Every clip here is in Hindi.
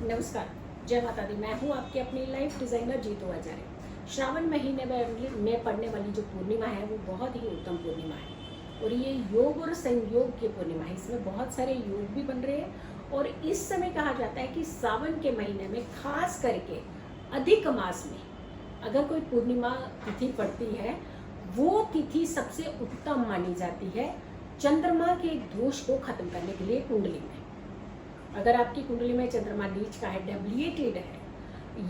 नमस्कार, जय माता दी। मैं हूँ आपकी अपनी लाइफ डिज़ाइनर जीतू आचार्य। श्रावण महीने में पड़ने वाली जो पूर्णिमा है वो बहुत ही उत्तम पूर्णिमा है और ये योग और संयोग की पूर्णिमा है। इसमें बहुत सारे योग भी बन रहे हैं और इस समय कहा जाता है कि सावन के महीने में खास करके अधिक मास में अगर कोई पूर्णिमा तिथि पड़ती है वो तिथि सबसे उत्तम मानी जाती है चंद्रमा के दोष को खत्म करने के लिए। कुंडली में अगर आपकी कुंडली में चंद्रमा नीच का है, डेबिलिटेड है,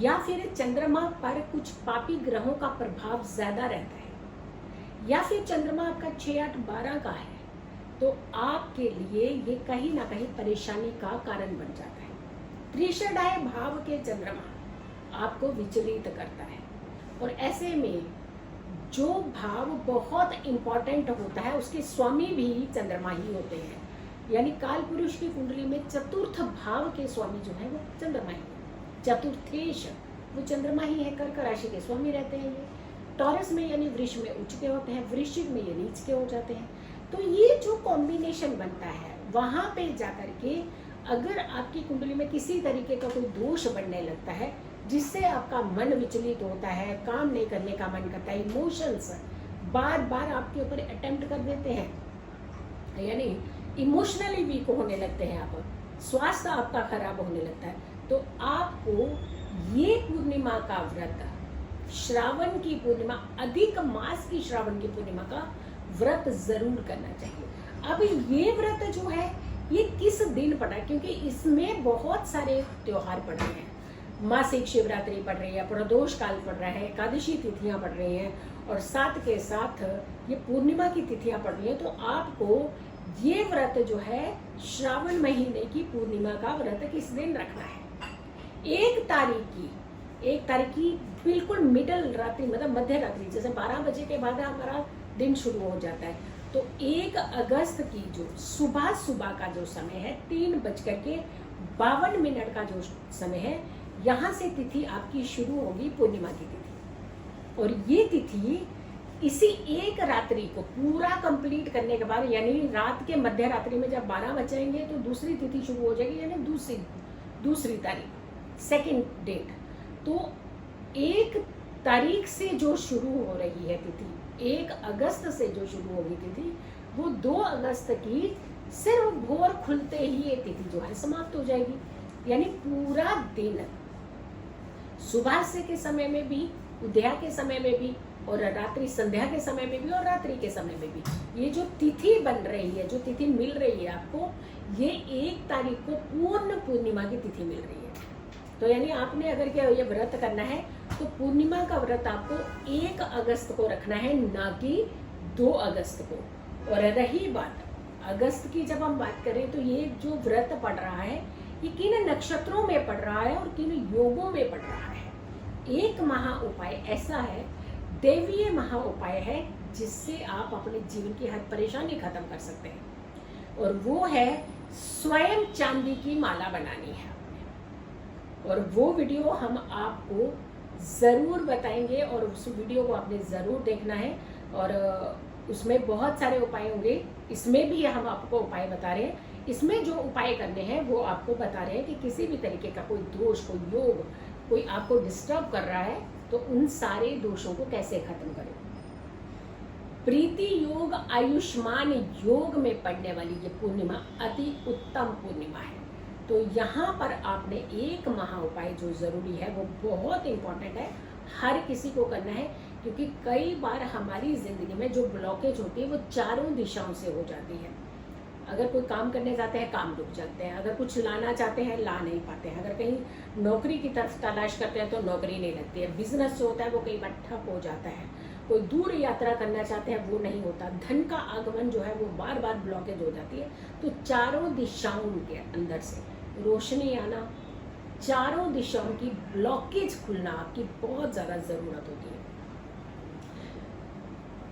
या फिर चंद्रमा पर कुछ पापी ग्रहों का प्रभाव ज्यादा रहता है, या फिर चंद्रमा आपका 6, 8, 12 का है, तो आपके लिए ये कहीं ना कहीं परेशानी का कारण बन जाता है। त्रिशडाय भाव के चंद्रमा आपको विचलित करता है और ऐसे में जो भाव बहुत इंपॉर्टेंट होता है उसके स्वामी भी चंद्रमा ही होते हैं। यानी काल पुरुष की कुंडली में चतुर्थ भाव के स्वामी जो है वो चंद्रमा ही है। चतुर्थेश वो चंद्रमा ही है। कर्क राशि के स्वामी रहते हैं ये। टॉरस में यानी वृष में उच्च के होते हैं, वृश्चिक में ये नीच के हो जाते हैं। तो ये जो कॉम्बिनेशन बनता है वहां पे जाकर के अगर आपकी कुंडली में किसी तरीके का कोई दोष बनने लगता है जिससे आपका मन विचलित होता है, काम नहीं करने का मन करता है, इमोशंस बार बार आपके ऊपर अटेम्प्ट कर देते हैं, यानी इमोशनली वीक होने लगते हैं आप, स्वास्थ्य आपका खराब होने लगता है, तो आपको ये पूर्णिमा का व्रत, श्रावण की पूर्णिमा, अधिक मास की श्रावण की पूर्णिमा का व्रत जरूर करना चाहिए। अब ये व्रत जो है ये किस दिन पड़ा, क्योंकि इसमें बहुत सारे त्योहार पड़ रहे हैं। मासिक शिवरात्रि पड़ रही है, प्रदोष काल पड़ रहा है, एकादशी तिथियां पड़ रही हैं और साथ के साथ ये पूर्णिमा की तिथियां पड़ रही हैं। तो आपको ये व्रत जो है श्रावण महीने की पूर्णिमा का व्रत किस दिन रखना है? 1 तारीख की बिल्कुल मिडल रात्रि, मतलब मध्य रात्रि, जैसे 12 बजे के बाद हमारा दिन शुरू हो जाता है। तो 1 अगस्त की जो सुबह का जो समय है 3:52 का जो समय है, यहाँ से तिथि आपकी शुरू होगी पूर्णिमा की तिथि। और ये तिथि इसी 1 रात्रि को पूरा कंप्लीट करने के बाद, यानी रात के मध्य रात्रि में जब 12 बजेंगे तो दूसरी तिथि शुरू हो जाएगी, यानी दूसरी तारीख, सेकंड डेट। तो 1 तारीख से जो शुरू हो रही है तिथि, 1 अगस्त से जो शुरू होगी तिथि, वो 2 अगस्त की सिर्फ भोर खुलते ही ये तिथि जो है समाप्त हो जाएगी। यानी पूरा दिन सुबह से के समय में भी, उदया के समय में भी, और रात्रि संध्या के समय में भी, और रात्रि के समय में भी, ये जो तिथि बन रही है, जो तिथि मिल रही है आपको, ये 1 तारीख को पूर्ण पूर्णिमा की तिथि मिल रही है। तो यानी आपने अगर क्या ये व्रत करना है तो पूर्णिमा का व्रत आपको 1 अगस्त को रखना है, ना कि 2 अगस्त को। और रही बात अगस्त की, जब हम बात करें तो ये जो व्रत पड़ रहा है ये किन नक्षत्रों में पड़ रहा है और किन योगों में पड़ रहा है। एक महा उपाय ऐसा है, दैवीय महा उपाय है, जिससे आप अपने जीवन की हर परेशानी खत्म कर सकते हैं, और वो है स्वयं चांदी की माला बनानी है आपने। और वो वीडियो हम आपको जरूर बताएंगे और उस वीडियो को आपने जरूर देखना है। और उसमें बहुत सारे उपाय होंगे, इसमें भी हम आपको उपाय बता रहे हैं। इसमें जो उपाय करने हैं वो आपको बता रहे हैं कि किसी भी तरीके का कोई दोष, कोई योग, कोई आपको डिस्टर्ब कर रहा है तो उन सारे दोषों को कैसे खत्म करें। प्रीति योग, आयुष्मान योग में पड़ने वाली ये पूर्णिमा अति उत्तम पूर्णिमा है। तो यहाँ पर आपने एक महा उपाय जो जरूरी है वो बहुत इंपॉर्टेंट है, हर किसी को करना है, क्योंकि कई बार हमारी जिंदगी में जो ब्लॉकेज होती है वो चारों दिशाओं से हो जाती है। अगर कोई काम करने जाते हैं काम रुक जाते हैं, अगर कुछ लाना चाहते हैं ला नहीं पाते हैं, अगर कहीं नौकरी की तरफ तलाश करते हैं तो नौकरी नहीं लगती है, बिजनेस जो होता है वो कई बार ठप हो जाता है, कोई दूर यात्रा करना चाहते हैं वो नहीं होता, धन का आगमन जो है वो बार बार ब्लॉकेज हो जाती है। तो चारों दिशाओं के अंदर से रोशनी आना, चारों दिशाओं की ब्लॉकेज खुलना आपकी बहुत ज्यादा जरूरत होती है।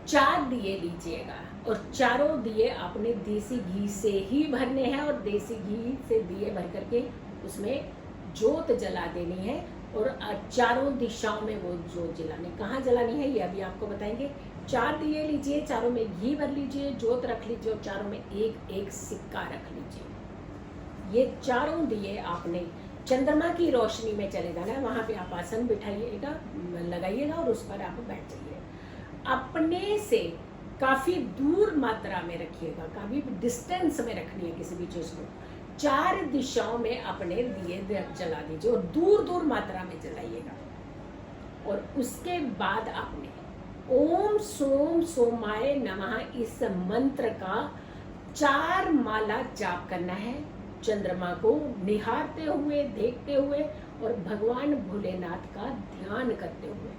4 दिए लीजिएगा और चारों दिए आपने देसी घी से ही भरने हैं और देसी घी से दिए भर करके उसमें जोत जला देनी है। और चारों दिशाओं में वो जोत जलानी, कहाँ जलानी है ये अभी आपको बताएंगे। 4 दिए लीजिए, चारों में घी भर लीजिए, जोत रख लीजिए और चारों में एक एक सिक्का रख लीजिए। ये चारों दिए आपने चंद्रमा की रोशनी में चले जाना है, वहाँ पे आप आसन बिठाइएगा, लगाइएगा और उस पर आप बैठ जाइए। अपने से काफ़ी दूर मात्रा में रखिएगा, काफ़ी डिस्टेंस में रखनी है किसी भी चीज़ को। 4 दिशाओं में अपने दिए जला दीजिए और दूर दूर मात्रा में जलाइएगा। और उसके बाद आपने ओम सोम सोमाय नमः इस मंत्र का 4 माला जाप करना है, चंद्रमा को निहारते हुए, देखते हुए और भगवान भोलेनाथ का ध्यान करते हुए,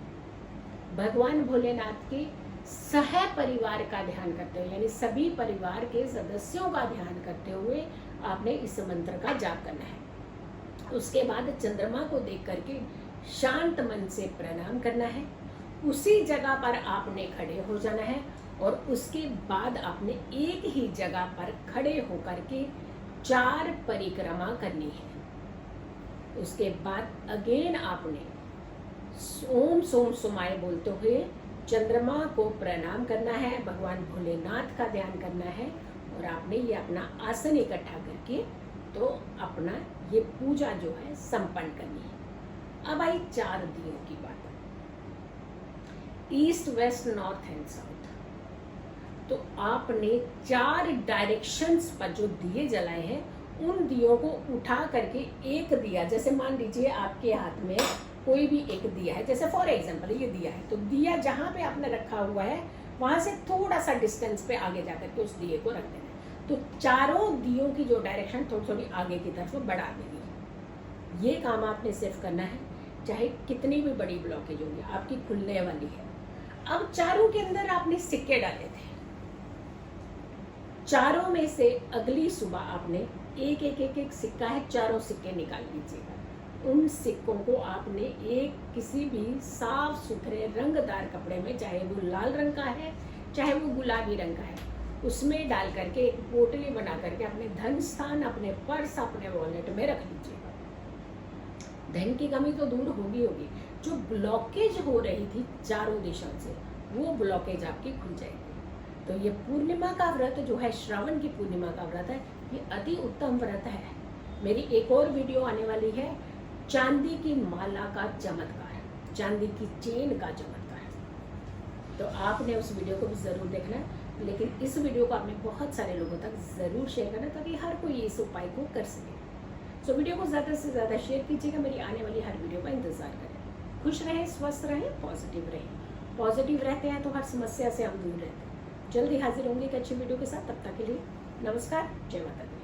भगवान भोलेनाथ के सह परिवार का ध्यान करते हुए, यानी सभी परिवार के सदस्यों का ध्यान करते हुए आपने इस मंत्र का जाप करना है। उसके बाद चंद्रमा को देख करके शांत मन से प्रणाम करना है। उसी जगह पर आपने खड़े हो जाना है और उसके बाद आपने एक ही जगह पर खड़े होकर के 4 परिक्रमा करनी है। उसके बाद अगेन आपने ओम सोम सोमाय बोलते हुए चंद्रमा को प्रणाम करना है, भगवान भोलेनाथ का ध्यान करना है और आपने ये अपना आसन इकट्ठा करके तो अपना ये पूजा जो है संपन्न करनी है। अब आई 4 दियों की बात, east west north and south. तो आपने 4 डायरेक्शंस पर जो दिए जलाए हैं उन दियों को उठा करके एक दिया, जैसे मान लीजिए आपके हाथ में कोई भी एक दिया है, जैसे फॉर एग्जांपल ये दिया है, तो दिया जहां पे आपने रखा हुआ है वहां से थोड़ा सा डिस्टेंस पे आगे जाकर के उस दिए को रख देना है। तो चारों दियों की जो डायरेक्शन थोड़ी थोड़ी आगे की तरफ बढ़ा देगी। ये काम आपने सिर्फ करना है, चाहे कितनी भी बड़ी ब्लॉकेज होगी आपकी खुलने वाली है। अब चारों के अंदर आपने सिक्के डाले थे, चारों में से अगली सुबह आपने एक सिक्का है, चारों सिक्के निकाल लीजिएगा। उन सिक्कों को आपने एक किसी भी साफ सुथरे रंगदार कपड़े में, चाहे वो लाल रंग का है चाहे वो गुलाबी रंग का है, उसमें डाल करके एक पोटली बना करके अपने धन स्थान, अपने पर्स, अपने वॉलेट में रख लीजिएगा। धन की कमी तो दूर होगी। जो ब्लॉकेज हो रही थी चारों दिशाओं से, वो ब्लॉकेज आपकी खुल जाएगी। तो ये पूर्णिमा का व्रत जो है, श्रावण की पूर्णिमा का व्रत है, ये अति उत्तम व्रत है। मेरी एक और वीडियो आने वाली है, चांदी की माला का चमत्कार, चांदी की चेन का चमत्कार। तो आपने उस वीडियो को भी ज़रूर देखना है, लेकिन इस वीडियो को आपने बहुत सारे लोगों तक ज़रूर शेयर करना ताकि हर कोई इस उपाय को कर सके। सो वीडियो को ज़्यादा से ज़्यादा शेयर कीजिएगा, मेरी आने वाली हर वीडियो का इंतज़ार करें। खुश रहें, स्वस्थ रहें, पॉजिटिव रहें। पॉजिटिव रहते हैं तो हर समस्या से हम दूर रहते हैं। जल्दी हाजिर होंगे एक अच्छी वीडियो के साथ, तब तक के लिए नमस्कार, जय माता दी।